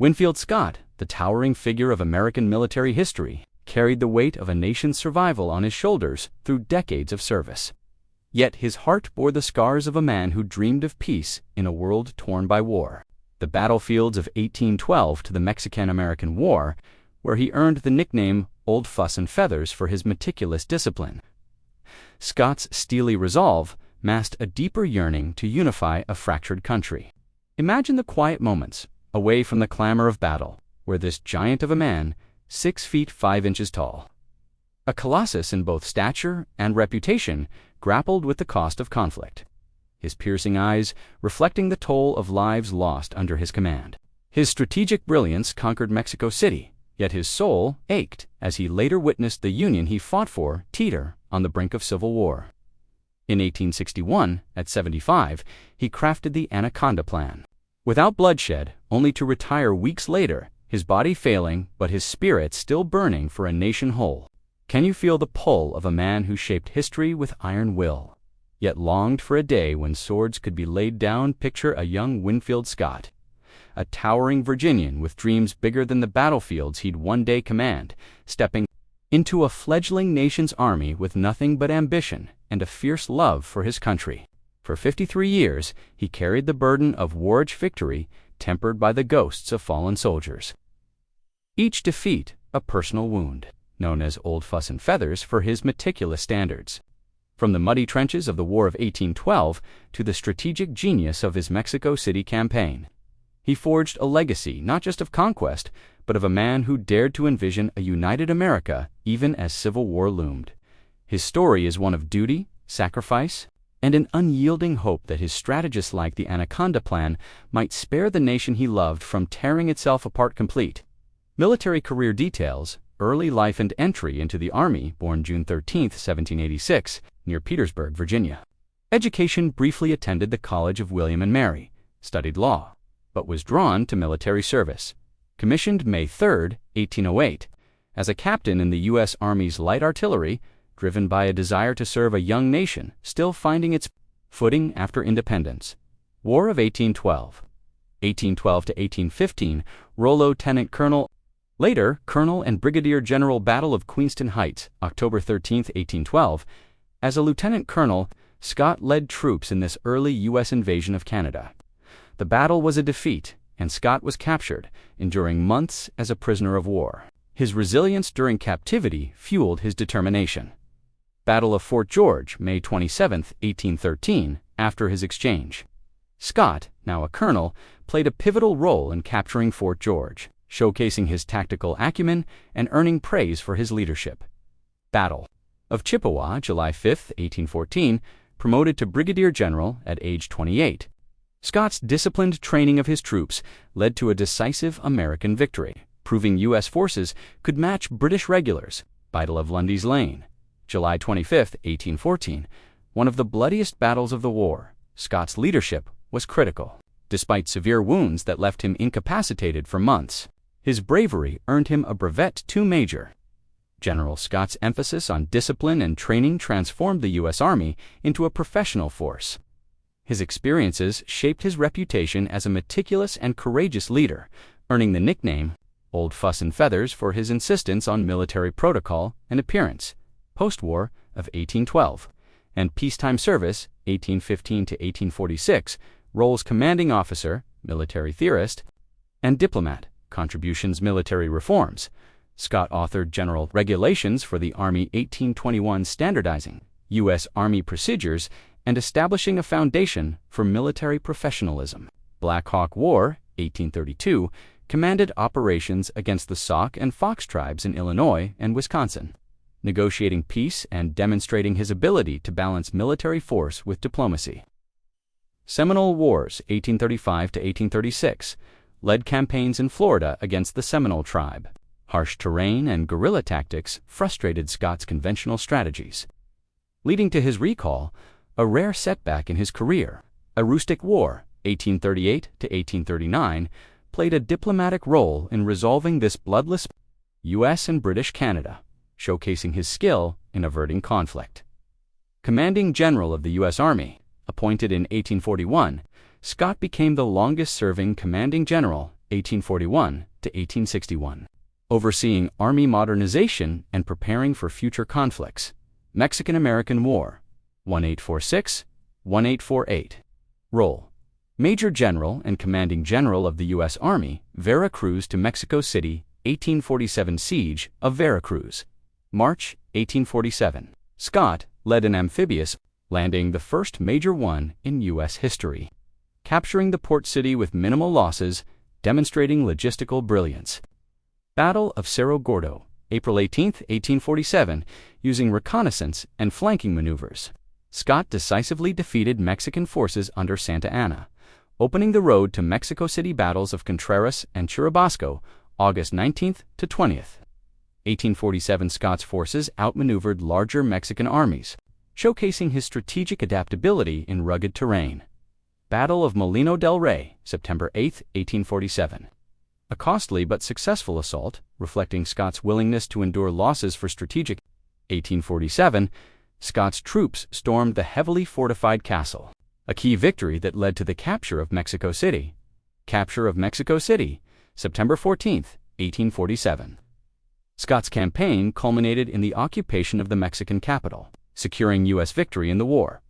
Winfield Scott, the towering figure of American military history, carried the weight of a nation's survival on his shoulders through decades of service. Yet his heart bore the scars of a man who dreamed of peace in a world torn by war. The battlefields of 1812 to the Mexican-American War, where he earned the nickname Old Fuss and Feathers for his meticulous discipline. Scott's steely resolve masked a deeper yearning to unify a fractured country. Imagine the quiet moments, away from the clamor of battle, where this giant of a man, 6 feet 5 inches tall, a colossus in both stature and reputation, grappled with the cost of conflict, his piercing eyes reflecting the toll of lives lost under his command. His strategic brilliance conquered Mexico City, yet his soul ached as he later witnessed the Union he fought for teeter on the brink of civil war. In 1861, at 75, he crafted the Anaconda plan. Without bloodshed, only to retire weeks later, his body failing but his spirit still burning for a nation whole. Can you feel the pull of a man who shaped history with iron will, yet longed for a day when swords could be laid down? Picture a young Winfield Scott, a towering Virginian with dreams bigger than the battlefields he'd one day command, stepping into a fledgling nation's army with nothing but ambition and a fierce love for his country. For 53 years, he carried the burden of war's victory, tempered by the ghosts of fallen soldiers. Each defeat a personal wound, known as Old Fuss and Feathers for his meticulous standards. From the muddy trenches of the War of 1812 to the strategic genius of his Mexico City campaign, he forged a legacy not just of conquest, but of a man who dared to envision a united America even as civil war loomed. His story is one of duty, sacrifice, and an unyielding hope that his strategists like the Anaconda plan might spare the nation he loved from tearing itself apart complete. Military career details: early life and entry into the Army, born June 13, 1786, near Petersburg, Virginia. Education: briefly attended the College of William and Mary, studied law, but was drawn to military service. Commissioned May 3, 1808, as a captain in the U.S. Army's light artillery, driven by a desire to serve a young nation still finding its footing after independence. War of 1812. 1812 to 1815, role Lieutenant Colonel, later Colonel and Brigadier General. Battle of Queenston Heights, October 13, 1812. As a lieutenant colonel, Scott led troops in this early U.S. invasion of Canada. The battle was a defeat, and Scott was captured, enduring months as a prisoner of war. His resilience during captivity fueled his determination. Battle of Fort George, May 27, 1813, after his exchange. Scott, now a colonel, played a pivotal role in capturing Fort George, showcasing his tactical acumen and earning praise for his leadership. Battle of Chippewa, July 5, 1814, promoted to brigadier general at age 28. Scott's disciplined training of his troops led to a decisive American victory, proving U.S. forces could match British regulars. Battle of Lundy's Lane, July 25, 1814, one of the bloodiest battles of the war. Scott's leadership was critical. Despite severe wounds that left him incapacitated for months, his bravery earned him a brevet II Major. General Scott's emphasis on discipline and training transformed the U.S. Army into a professional force. His experiences shaped his reputation as a meticulous and courageous leader, earning the nickname Old Fuss and Feathers for his insistence on military protocol and appearance. Post-war of 1812, and peacetime service, 1815 to 1846, roles: commanding officer, military theorist, and diplomat. Contributions: military reforms. Scott authored general regulations for the Army, 1821, standardizing U.S. Army procedures and establishing a foundation for military professionalism. Black Hawk War, 1832, commanded operations against the Sauk and Fox tribes in Illinois and Wisconsin, negotiating peace and demonstrating his ability to balance military force with diplomacy. Seminole Wars, 1835 to 1836, led campaigns in Florida against the Seminole tribe. Harsh terrain and guerrilla tactics frustrated Scott's conventional strategies, leading to his recall, a rare setback in his career. Aroostook War, 1838 to 1839, played a diplomatic role in resolving this bloodless U.S. and British Canada, showcasing his skill in averting conflict. Commanding General of the U.S. Army, appointed in 1841, Scott became the longest-serving commanding general 1841 to 1861. Overseeing Army modernization and preparing for future conflicts. Mexican-American War, 1846-1848. Role: Major General and Commanding General of the U.S. Army, Veracruz to Mexico City, 1847. Siege of Veracruz, March 1847. Scott led an amphibious landing, the first major one in U.S. history, capturing the port city with minimal losses, demonstrating logistical brilliance. Battle of Cerro Gordo, April 18, 1847, using reconnaissance and flanking maneuvers. Scott decisively defeated Mexican forces under Santa Anna, opening the road to Mexico City. Battles of Contreras and Churubusco, August 19 to 20. 1847. Scott's forces outmaneuvered larger Mexican armies, showcasing his strategic adaptability in rugged terrain. Battle of Molino del Rey, September 8, 1847. A costly but successful assault, reflecting Scott's willingness to endure losses for strategic. 1847. Scott's troops stormed the heavily fortified castle, a key victory that led to the capture of Mexico City. Capture of Mexico City, September 14, 1847. Scott's campaign culminated in the occupation of the Mexican capital, securing U.S. victory in the war.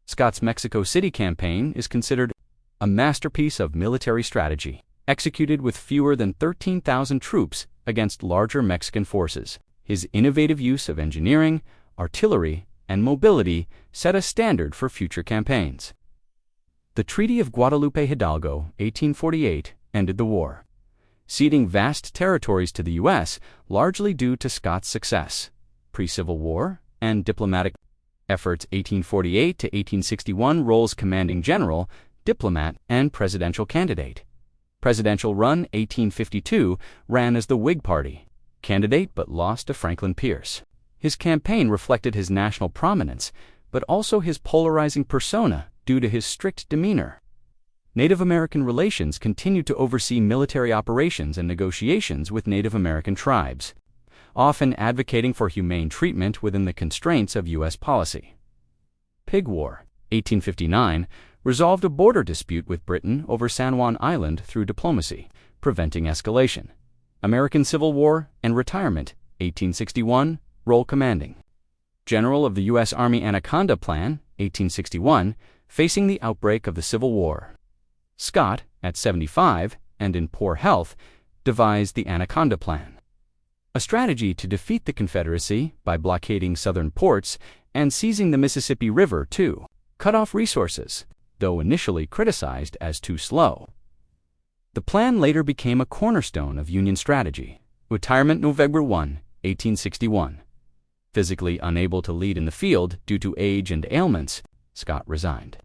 Scott's Mexico City campaign is considered a masterpiece of military strategy, executed with fewer than 13,000 troops against larger Mexican forces. His innovative use of engineering, artillery, and mobility set a standard for future campaigns. The Treaty of Guadalupe Hidalgo, 1848, ended the war, ceding vast territories to the U.S., largely due to Scott's success. Pre-Civil War and diplomatic efforts. 1848 to 1861. Roles: commanding general, diplomat, and presidential candidate. Presidential run: 1852, ran as the Whig Party candidate but lost to Franklin Pierce. His campaign reflected his national prominence, but also his polarizing persona due to his strict demeanor. Native American relations continued to oversee military operations and negotiations with Native American tribes, often advocating for humane treatment within the constraints of U.S. policy. Pig War, 1859, resolved a border dispute with Britain over San Juan Island through diplomacy, preventing escalation. American Civil War and retirement, 1861, role: commanding general of the U.S. Army. Anaconda Plan, 1861, facing the outbreak of the Civil War. Scott, at 75 and in poor health, devised the Anaconda Plan, a strategy to defeat the Confederacy by blockading southern ports and seizing the Mississippi River to cut off resources, though initially criticized as too slow. The plan later became a cornerstone of Union strategy. Retirement: November 1, 1861. Physically unable to lead in the field due to age and ailments, Scott resigned.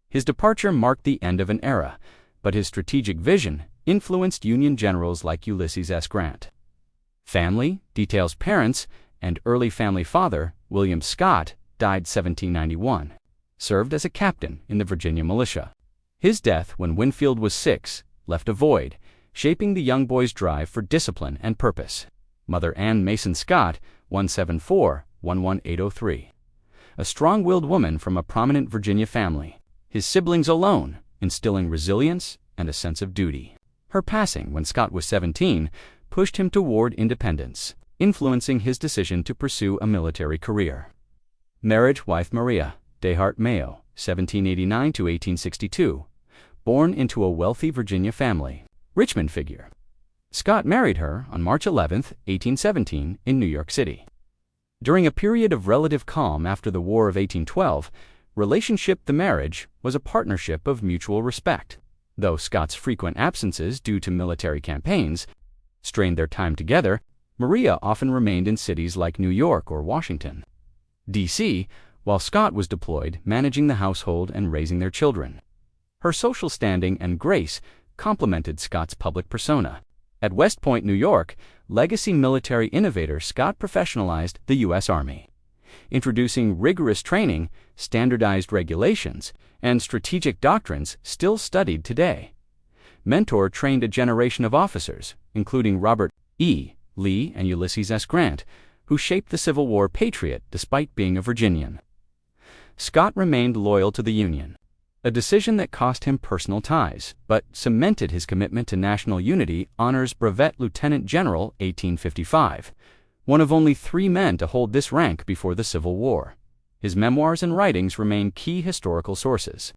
His departure marked the end of an era, but his strategic vision influenced Union generals like Ulysses S. Grant. Family details: parents and early family father, William Scott, died 1791. Served as a captain in the Virginia militia. His death when Winfield was 6 left a void, shaping the young boy's drive for discipline and purpose. Mother Ann Mason Scott, 174-11803. A strong-willed woman from a prominent Virginia family. His siblings alone, instilling resilience and a sense of duty. Her passing when Scott was 17 pushed him toward independence, influencing his decision to pursue a military career. Marriage: wife Maria DeHart Mayo, 1789-1862, born into a wealthy Virginia family. Richmond figure. Scott married her on March 11, 1817, in New York City. During a period of relative calm after the War of 1812, the marriage was a partnership of mutual respect. Though Scott's frequent absences due to military campaigns strained their time together, Maria often remained in cities like New York or Washington, D.C., while Scott was deployed managing the household and raising their children. Her social standing and grace complemented Scott's public persona. At West Point, New York, legacy military innovator Scott professionalized the U.S. Army, introducing rigorous training, standardized regulations, and strategic doctrines still studied today. Mentor trained a generation of officers, including Robert E. Lee and Ulysses S. Grant, who shaped the Civil War patriot despite being a Virginian. Scott remained loyal to the Union, A decision that cost him personal ties, but cemented his commitment to national unity, honors Brevet Lieutenant General 1855, one of only 3 men to hold this rank before the Civil War. His memoirs and writings remain key historical sources.